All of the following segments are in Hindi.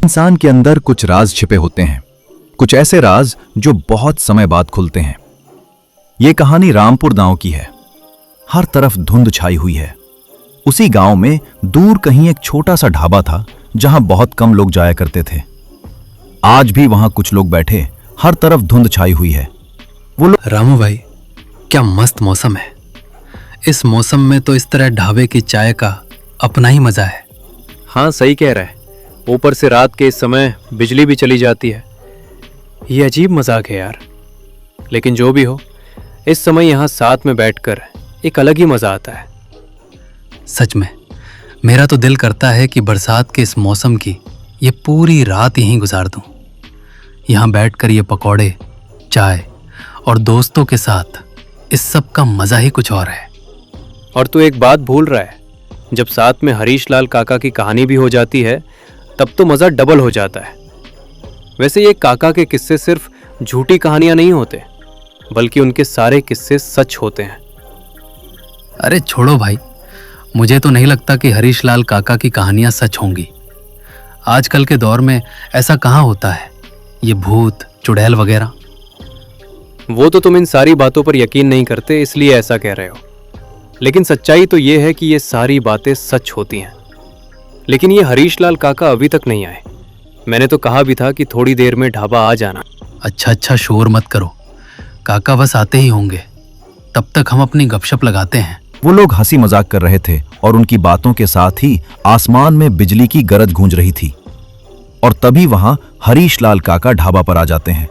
इंसान के अंदर कुछ राज छिपे होते हैं, कुछ ऐसे राज जो बहुत समय बाद खुलते हैं। ये कहानी रामपुर गांव की है। हर तरफ धुंध छाई हुई है। उसी गांव में दूर कहीं एक छोटा सा ढाबा था जहां बहुत कम लोग जाया करते थे। आज भी वहां कुछ लोग बैठे, हर तरफ धुंध छाई हुई है। वो लोग रामू भाई, क्या मस्त मौसम है। इस मौसम में तो इस तरह ढाबे की चाय का अपना ही मजा है। हाँ, सही कह रहा है। ऊपर से रात के इस समय बिजली भी चली जाती है। ये अजीब मजाक है यार। लेकिन जो भी हो, इस समय यहाँ साथ में बैठकर एक अलग ही मजा आता है। सच में मेरा तो दिल करता है कि बरसात के इस मौसम की ये पूरी रात यहीं गुजार दूं। यहाँ बैठकर ये पकौड़े, चाय और दोस्तों के साथ इस सब का मजा ही कुछ और है। और तू एक बात भूल रहा है, जब साथ में हरीश लाल काका की कहानी भी हो जाती है तब तो मज़ा डबल हो जाता है। वैसे ये काका के किस्से सिर्फ झूठी कहानियां नहीं होते, बल्कि उनके सारे किस्से सच होते हैं। अरे छोड़ो भाई, मुझे तो नहीं लगता कि हरीश लाल काका की कहानियां सच होंगी। आजकल के दौर में ऐसा कहाँ होता है, ये भूत चुड़ैल वगैरह। वो तो तुम इन सारी बातों पर यकीन नहीं करते, इसलिए ऐसा कह रहे हो। लेकिन सच्चाई तो ये है कि ये सारी बातें सच होती हैं। लेकिन ये हरीश लाल काका अभी तक नहीं आए। मैंने तो कहा भी था कि थोड़ी देर में ढाबा आ जाना। अच्छा, शोर मत करो, काका बस आते ही होंगे। तब तक हम अपनी गपशप लगाते हैं। वो लोग हंसी मजाक कर रहे थे और उनकी बातों के साथ ही आसमान में बिजली की गरज गूंज रही थी। और तभी वहां हरीश लाल काका ढाबा पर आ जाते हैं।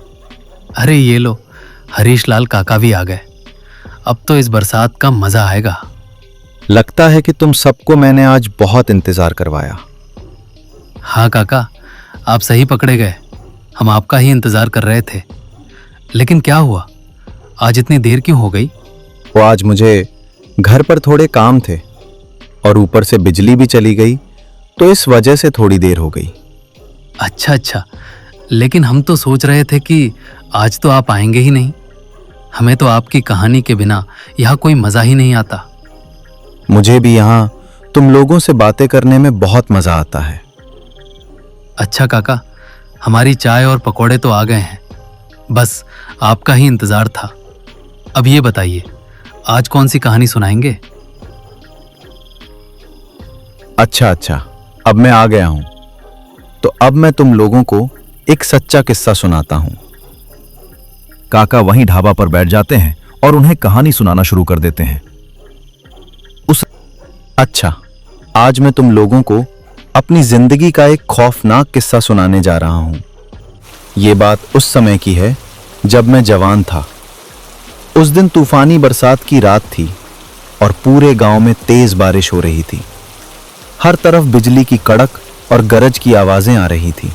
अरे ये लो, हरीश लाल काका भी आ गए। अब तो इस बरसात का मजा आएगा। लगता है कि तुम सबको मैंने आज बहुत इंतजार करवाया। हाँ काका, आप सही पकड़े गए। हम आपका ही इंतजार कर रहे थे। लेकिन क्या हुआ, आज इतनी देर क्यों हो गई? वो आज मुझे घर पर थोड़े काम थे और ऊपर से बिजली भी चली गई, तो इस वजह से थोड़ी देर हो गई। अच्छा, लेकिन हम तो सोच रहे थे कि आज तो आप आएंगे ही नहीं। हमें तो आपकी कहानी के बिना यहाँ कोई मजा ही नहीं आता। मुझे भी यहाँ तुम लोगों से बातें करने में बहुत मजा आता है। अच्छा काका, हमारी चाय और पकौड़े तो आ गए हैं। बस आपका ही इंतजार था। अब ये बताइए, आज कौन सी कहानी सुनाएंगे? अच्छा, अब मैं आ गया हूं। तो अब मैं तुम लोगों को एक सच्चा किस्सा सुनाता हूं। काका वहीं ढाबा पर बैठ जाते हैं और उन्हें कहानी सुनाना शुरू कर देते हैं। अच्छा, आज मैं तुम लोगों को अपनी जिंदगी का एक खौफनाक किस्सा सुनाने जा रहा हूं। ये बात उस समय की है जब मैं जवान था। उस दिन तूफानी बरसात की रात थी और पूरे गांव में तेज बारिश हो रही थी। हर तरफ बिजली की कड़क और गरज की आवाजें आ रही थी।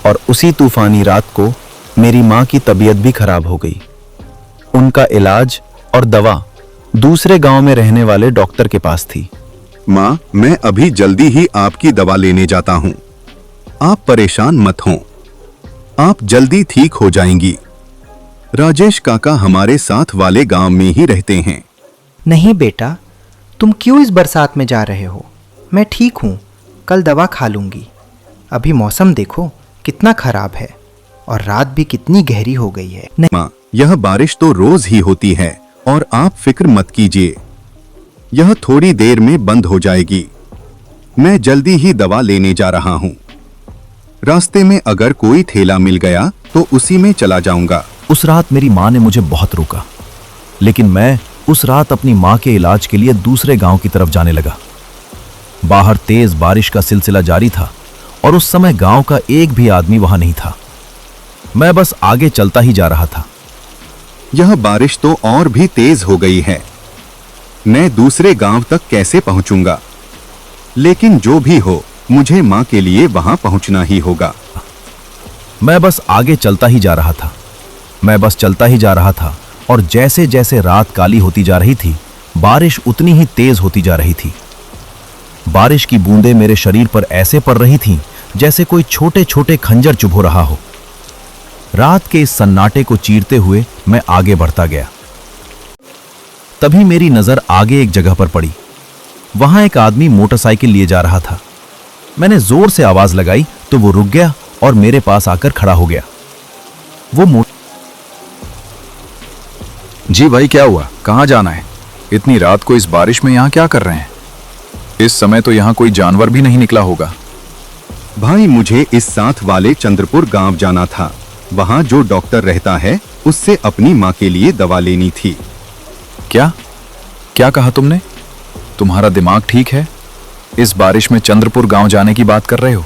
और उसी तूफानी रात को मेरी मां की तबीयत भी खराब हो गई। उनका इलाज और दवा दूसरे गांव में रहने वाले डॉक्टर के पास थी। माँ, मैं अभी जल्दी ही आपकी दवा लेने जाता हूँ। आप परेशान मत हों, आप जल्दी ठीक हो जाएंगी। राजेश काका हमारे साथ वाले गांव में ही रहते हैं। नहीं बेटा, तुम क्यों इस बरसात में जा रहे हो? मैं ठीक हूँ, कल दवा खा लूँगी। अभी मौसम देखो कितना खराब है और रात भी कितनी गहरी हो गई है। माँ, यह बारिश तो रोज ही होती है और आप फिक्र मत कीजिए, यह थोड़ी देर में बंद हो जाएगी। मैं जल्दी ही दवा लेने जा रहा हूँ। रास्ते में अगर कोई ठेला मिल गया तो उसी में चला जाऊंगा। उस रात मेरी मां ने मुझे बहुत रोका, लेकिन मैं उस रात अपनी मां के इलाज के लिए दूसरे गांव की तरफ जाने लगा। बाहर तेज बारिश का सिलसिला जारी था और उस समय गांव का एक भी आदमी वहां नहीं था। मैं बस आगे चलता ही जा रहा था। यह बारिश तो और भी तेज हो गई है। मैं दूसरे गांव तक कैसे पहुंचूंगा? लेकिन जो भी हो, मुझे मां के लिए वहां पहुंचना ही होगा। मैं बस आगे चलता ही जा रहा था। मैं बस चलता ही जा रहा था और जैसे जैसे रात काली होती जा रही थी, बारिश उतनी ही तेज होती जा रही थी। बारिश की बूंदें मेरे शरीर पर ऐसे पड़ रही थीं जैसे कोई छोटे छोटे खंजर चुभो रहा हो। रात के इस सन्नाटे को चीरते हुए मैं आगे बढ़ता गया। तभी मेरी नजर आगे एक जगह पर पड़ी। वहां एक आदमी मोटरसाइकिल लिए जा रहा था। मैंने जोर से आवाज लगाई तो वो रुक गया और मेरे पास आकर खड़ा हो गया। वो जी भाई, क्या हुआ? कहाँ जाना है? इतनी रात को इस बारिश में यहाँ क्या कर रहे हैं? इस समय तो यहाँ कोई जानवर भी नहीं निकला होगा। भाई, मुझे इस साथ वाले चंद्रपुर गांव जाना था। वहां जो डॉक्टर रहता है उससे अपनी माँ के लिए दवा लेनी थी। क्या क्या कहा तुमने? तुम्हारा दिमाग ठीक है? इस बारिश में चंद्रपुर गांव जाने की बात कर रहे हो?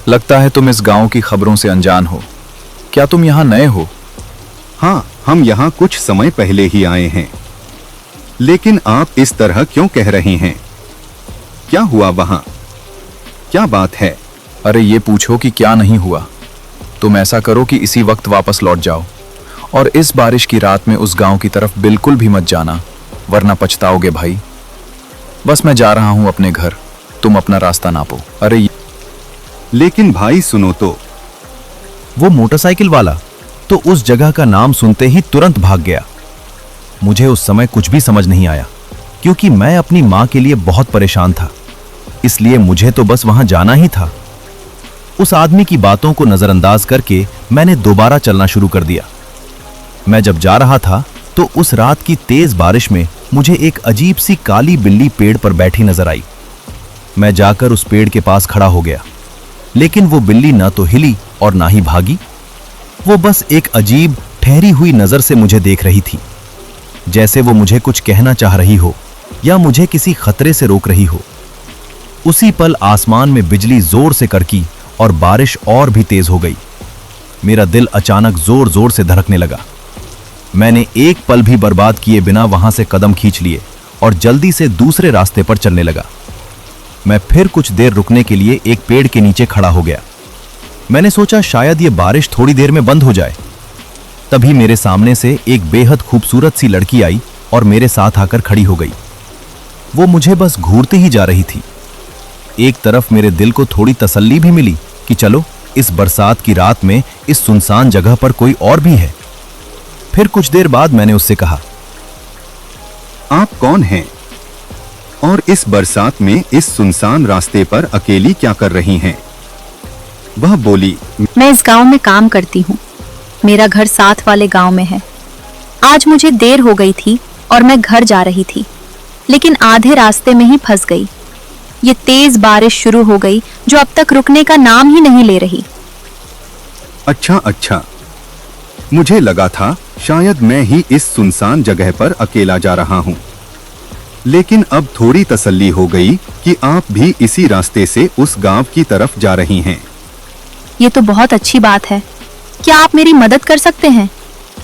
लगता है तुम इस गांव की खबरों से अनजान हो। क्या तुम यहाँ नए हो? हाँ, हम यहाँ कुछ समय पहले ही आए हैं। लेकिन आप इस तरह क्यों कह रहे हैं? क्या हुआ वहाँ? क्या बात है? अरे ये पूछो कि क्या नहीं हुआ। तुम ऐसा करो कि इसी वक्त वापस लौट जाओ और इस बारिश की रात में उस गांव की तरफ बिल्कुल भी मत जाना, वरना पछताओगे भाई। बस मैं जा रहा हूं अपने घर, तुम अपना रास्ता नापो। अरे लेकिन भाई सुनो तो। वो मोटरसाइकिल वाला तो उस जगह का नाम सुनते ही तुरंत भाग गया। मुझे उस समय कुछ भी समझ नहीं आया, क्योंकि मैं अपनी माँ के लिए बहुत परेशान था। इसलिए मुझे तो बस वहां जाना ही था। उस आदमी की बातों को नजरअंदाज करके मैंने दोबारा चलना शुरू कर दिया। मैं जब जा रहा था तो उस रात की तेज बारिश में मुझे एक अजीब सी काली बिल्ली पेड़ पर बैठी नजर आई। मैं जाकर उस पेड़ के पास खड़ा हो गया, लेकिन वो बिल्ली ना तो हिली और ना ही भागी। वो बस एक अजीब ठहरी हुई नजर से मुझे देख रही थी, जैसे वो मुझे कुछ कहना चाह रही हो या मुझे किसी खतरे से रोक रही हो। उसी पल आसमान में बिजली जोर से कड़की और बारिश और भी तेज हो गई। मेरा दिल अचानक जोर जोर से धड़कने लगा। मैंने एक पल भी बर्बाद किए बिना वहां से कदम खींच लिए और जल्दी से दूसरे रास्ते पर चलने लगा। मैं फिर कुछ देर रुकने के लिए एक पेड़ के नीचे खड़ा हो गया। मैंने सोचा शायद ये बारिश थोड़ी देर में बंद हो जाए। तभी मेरे सामने से एक बेहद खूबसूरत सी लड़की आई और मेरे साथ आकर खड़ी हो गई। वो मुझे बस घूरते ही जा रही थी। एक तरफ मेरे दिल को थोड़ी तसल्ली भी मिली कि चलो इस बरसात की रात में इस सुनसान जगह पर कोई और भी है। फिर कुछ देर बाद मैंने उससे कहा, आप कौन हैं? और इस बरसात में इस सुनसान रास्ते पर अकेली क्या कर रही हैं? वह बोली, मैं इस गांव में काम करती हूँ। मेरा घर साथ वाले गांव में है। आज मुझे देर हो गई थी और मैं घर जा रही थी, लेकिन आधे रास्ते में ही फंस गई। ये तेज बारिश शुरू हो गई जो अब तक रुकने का नाम ही नहीं ले रही। अच्छा, मुझे लगा था शायद मैं ही इस सुनसान जगह पर अकेला जा रहा हूँ। लेकिन अब थोड़ी तसल्ली हो गई कि आप भी इसी रास्ते से उस गांव की तरफ जा रही हैं। ये तो बहुत अच्छी बात है। क्या आप मेरी मदद कर सकते हैं?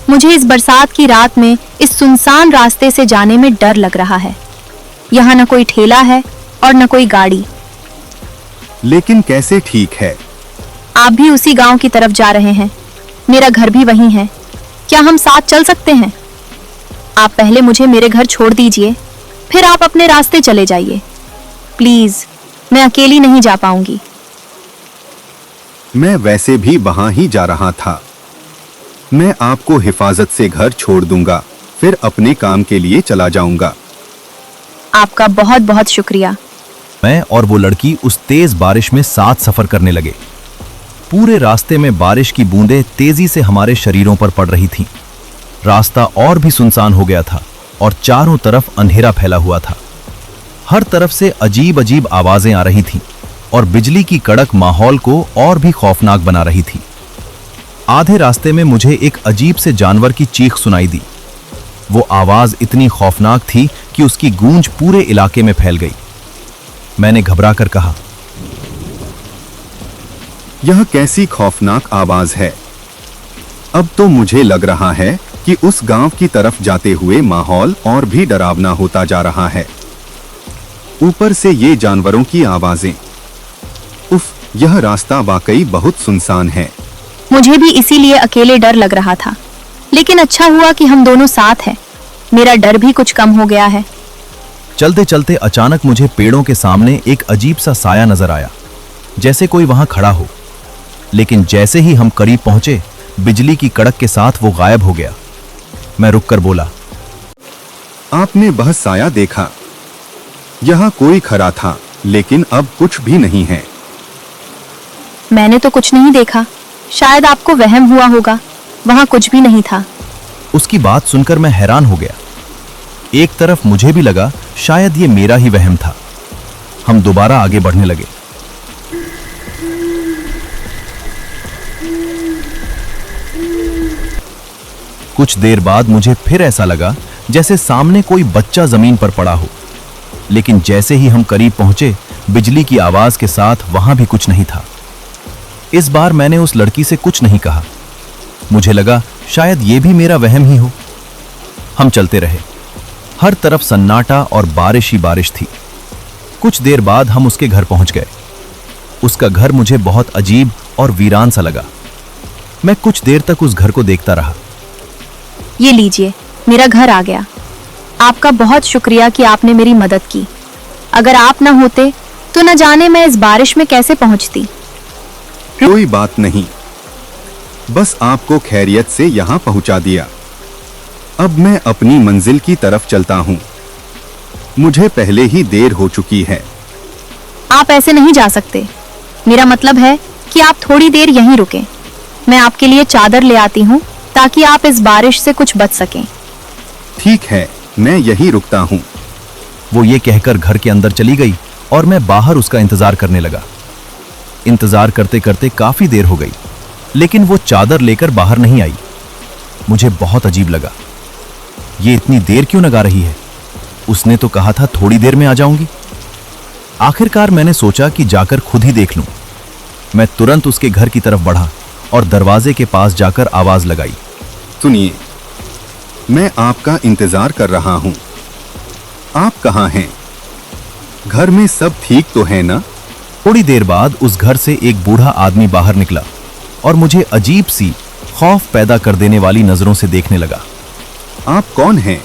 मुझे इस बरसात की रात में इस सुनसान रास्ते से जाने में डर लग रहा है। यहाँ न कोई ठेला है और न कोई गाड़ी। लेकिन कैसे ठीक है? आप भी उसी गांव की तरफ जा रहे हैं, मेरा घर भी वहीं है। क्या हम साथ चल सकते हैं? आप पहले मुझे मेरे घर छोड़ दीजिए, फिर आप अपने रास्ते चले जाइए। प्लीज, मैं अकेली नहीं जा पाऊंगी। मैं वैसे भी वहां ही जा रहा था। मैं आपको हिफाजत से घर छोड़ दूंगा, फिर अपने काम के लिए चला जाऊंगा। आपका बहुत बहुत शुक्रिया। मैं और वो लड़की उस तेज बारिश में साथ सफर करने लगे। पूरे रास्ते में बारिश की बूंदें तेजी से हमारे शरीरों पर पड़ रही थीं। रास्ता और भी सुनसान हो गया था और चारों तरफ अंधेरा फैला हुआ था। हर तरफ से अजीब अजीब आवाजें आ रही थीं और बिजली की कड़क माहौल को और भी खौफनाक बना रही थी। आधे रास्ते में मुझे एक अजीब से जानवर की चीख सुनाई दी। वो आवाज इतनी खौफनाक थी कि उसकी गूंज पूरे इलाके में फैल गई। मैंने घबराकर कहा, यह कैसी खौफनाक आवाज है? अब तो मुझे लग रहा है कि उस गांव की तरफ जाते हुए माहौल और भी डरावना होता जा रहा है। ऊपर से ये जानवरों की आवाजें। उफ, यह रास्ता वाकई बहुत सुनसान है। मुझे भी इसीलिए अकेले डर लग रहा था, लेकिन अच्छा हुआ कि हम दोनों साथ हैं। मेरा डर भी कुछ कम हो गया है। चलते चलते अचानक मुझे पेड़ों के सामने एक अजीब सा साया नजर आया, जैसे कोई वहां खड़ा हो। लेकिन जैसे ही हम करीब पहुंचे, बिजली की कड़क के साथ वो गायब हो गया। मैं रुककर बोला, आपने वह साया देखा? यहाँ कोई खड़ा था, लेकिन अब कुछ भी नहीं है। मैंने तो कुछ नहीं देखा। शायद आपको वहम हुआ होगा। वहां कुछ भी नहीं था। उसकी बात सुनकर मैं हैरान हो गया। एक तरफ मुझे भी लगा शायद ये मेरा ही वहम था। हम दोबारा आगे बढ़ने लगे। कुछ देर बाद मुझे फिर ऐसा लगा जैसे सामने कोई बच्चा जमीन पर पड़ा हो, लेकिन जैसे ही हम करीब पहुंचे, बिजली की आवाज के साथ वहां भी कुछ नहीं था। इस बार मैंने उस लड़की से कुछ नहीं कहा। मुझे लगा शायद ये भी मेरा वहम ही हो। हम चलते रहे। हर तरफ सन्नाटा और बारिश ही बारिश थी। कुछ देर बाद हम उसके घर पहुंच गए। उसका घर मुझे बहुत अजीब और वीरान सा लगा। मैं कुछ देर तक उस घर को देखता रहा। ये लीजिए, मेरा घर आ गया। आपका बहुत शुक्रिया कि आपने मेरी मदद की। अगर आप न होते तो न जाने मैं इस बारिश में कैसे पहुंचती। कोई बात नहीं, बस आपको खैरियत से यहाँ पहुँचा दिया। अब मैं अपनी मंजिल की तरफ चलता हूँ। मुझे पहले ही देर हो चुकी है। आप ऐसे नहीं जा सकते। मेरा मतलब है कि आप थोड़ी देर यहीं रुकें। मैं आपके लिए चादर ले आती हूँ ताकि आप इस बारिश से कुछ बच सकें। ठीक है, मैं यहीं रुकता हूँ। वो ये कहकर घर के अंदर चली गई और मैं बाहर उसका इंतजार करने लगा। इंतजार करते करते काफी देर हो गई, लेकिन वो चादर लेकर बाहर नहीं आई। मुझे बहुत अजीब लगा। ये इतनी देर क्यों लगा रही है? उसने तो कहा था थोड़ी देर में आ जाऊंगी। आखिरकार मैंने सोचा कि जाकर खुद ही देख लूं। मैं तुरंत उसके घर की तरफ बढ़ा और दरवाजे के पास जाकर आवाज लगाई। सुनिए, मैं आपका इंतजार कर रहा हूँ। आप कहाँ हैं? घर में सब ठीक तो है ना? थोड़ी देर बाद उस घर से एक बूढ़ा आदमी बाहर निकला और मुझे अजीब सी खौफ पैदा कर देने वाली नजरों से देखने लगा। आप कौन हैं?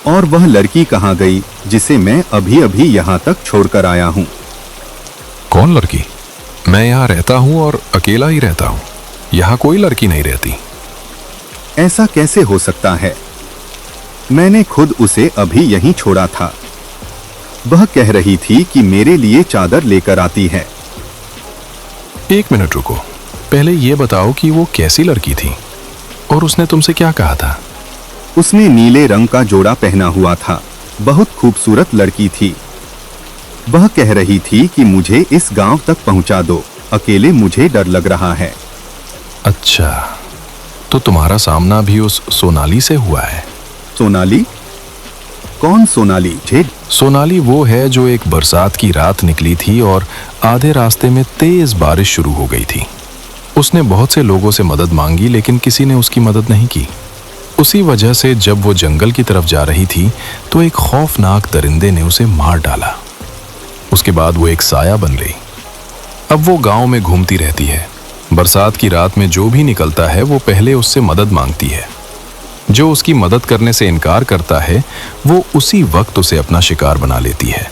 और वह लड़की कहाँ गई जिसे मैं अभी अभी यहाँ तक छोड़कर आया हूँ? कौन लड़की? मैं यहाँ रहता हूँ और अकेला ही रहता हूँ। यहाँ कोई लड़की नहीं रहती। ऐसा कैसे हो सकता है? मैंने खुद उसे अभी यहीं छोड़ा था। वह कह रही थी कि मेरे लिए चादर लेकर आती है। एक मिनट रुको, पहले ये बताओ कि वो कैसी लड़की थी और उसने तुमसे क्या कहा था? उसने नीले रंग का जोड़ा पहना हुआ था। बहुत खूबसूरत लड़की थी। वह कह रही थी कि मुझे इस गांव तक पहुंचा दो, अकेले मुझे डर लग रहा है। अच्छा, तो तुम्हारा सामना भी उस सोनाली से हुआ है? सोनाली? कौन सोनाली? जेड? सोनाली वो है जो एक बरसात की रात निकली थी और आधे रास्ते में तेज बारिश शुरू हो गई थी। उसने बहुत से लोगों से मदद मांगी, लेकिन किसी ने उसकी मदद नहीं की। उसी वजह से जब वो जंगल की तरफ जा रही थी तो एक खौफनाक दरिंदे ने उसे मार डाला। उसके बाद वो एक साया बन गई। अब वो गांव में घूमती रहती है। बरसात की रात में जो भी निकलता है वो पहले उससे मदद मांगती है। जो उसकी मदद करने से इनकार करता है वो उसी वक्त उसे अपना शिकार बना लेती है।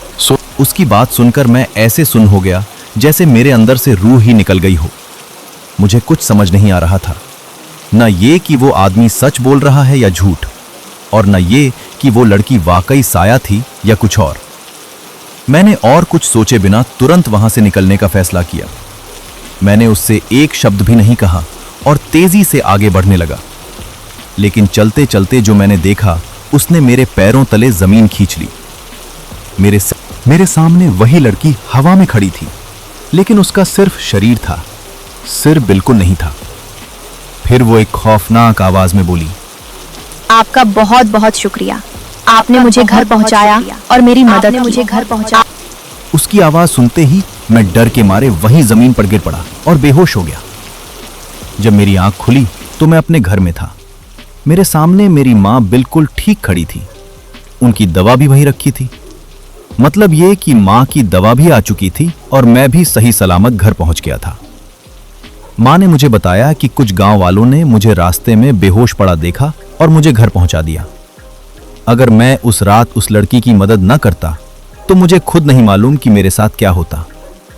उसकी बात सुनकर मैं ऐसे सुन्न हो गया जैसे मेरे अंदर से रूह ही निकल गई हो। मुझे कुछ समझ नहीं आ रहा था। न ये कि वो आदमी सच बोल रहा है या झूठ, और न ये कि वो लड़की वाकई साया थी या कुछ और। मैंने और कुछ सोचे बिना तुरंत वहां से निकलने का फैसला किया। मैंने उससे एक शब्द भी नहीं कहा और तेजी से आगे बढ़ने लगा। लेकिन चलते चलते जो मैंने देखा, उसने मेरे पैरों तले जमीन खींच ली। मेरे सामने वही लड़की हवा में खड़ी थी, लेकिन उसका सिर्फ शरीर था, सिर बिल्कुल नहीं था। फिर वो एक खौफनाक आवाज में बोली, आपका बहुत बहुत शुक्रिया। आपने मुझे घर पहुंचाया और मेरी मदद की। उसकी आवाज सुनते ही मैं डर के मारे वहीं जमीन पर गिर पड़ा और बेहोश हो गया। जब मेरी आंख खुली तो मैं अपने घर में था। मेरे सामने मेरी माँ बिल्कुल ठीक खड़ी थी। उनकी दवा भी वहीं रखी थी। मतलब ये कि माँ की दवा भी आ चुकी थी और मैं भी सही सलामत घर पहुंच गया था। माँ ने मुझे बताया कि कुछ गांव वालों ने मुझे रास्ते में बेहोश पड़ा देखा और मुझे घर पहुंचा दिया। अगर मैं उस रात उस लड़की की मदद न करता तो मुझे खुद नहीं मालूम कि मेरे साथ क्या होता।